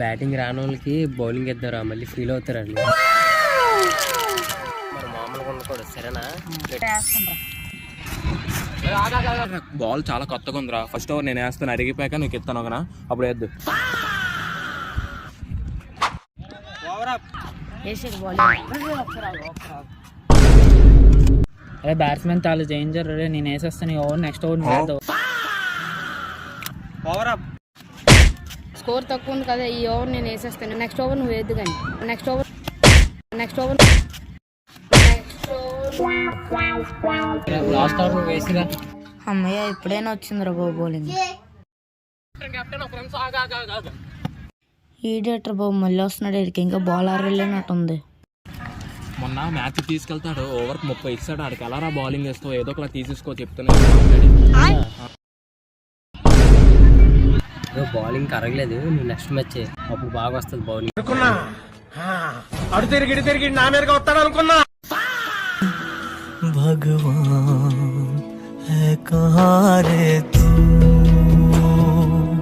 Batting రాని వాళ్ళకి bowling ఇద్దారా, మళ్ళీ ఫీల్ అవుతారండి. మరి మామూలుగా ఉండకూడదు, సరేనా? బాల్ చాలా కొత్తగా ఉందిరా. ఫస్ట్ ఓవర్ నేను వేస్తాను, అరిగిపోయాక నీకు ఇస్తాను ఒకనా, అప్పుడు వేద్దు. అదే బ్యాట్స్మెన్ చాలా డేంజర్. నేను వేసేస్తాను ఓవర్, నెక్స్ట్ ఓవర్ వేద్దాం. స్కోర్ తక్కువ ఉంది కదా, ఈ ఓవర్ నేను వేసేస్తాను, నెక్స్ట్ ఓవర్ నువ్వు వేద్దు కానీ. నెక్స్ట్ ఓవర్ లాస్ట్ ఓవర్ నువ్వు వేసిరా. అమ్మయ్య ఇప్పుడైనా వచ్చిందిరా బాబు బౌలింగ్. ఈడేటర్ బాబు మళ్ళీ వస్తున్నాడు, ఇక్కడికి ఇంకా బౌలర్ వెళ్ళినట్టుంది. మొన్న మ్యాచ్ తీసుకెళ్తాడు, ఓవర్ 30 ఇస్తాడు. ఆడికి ఎలా బౌలింగ్ వేస్తావు, ఏదో ఒకలా తీసేసుకో చెప్తున్నా. బౌలింగ్ కరగలేదు, నువ్వు నెక్స్ట్ మ్యాచ్ అప్పుడు బాగా వస్తుంది బౌలింగ్. అడు తిరిగి నా మీదగా వస్తాడు అనుకున్నా. భగవాన్ హై కహాं రే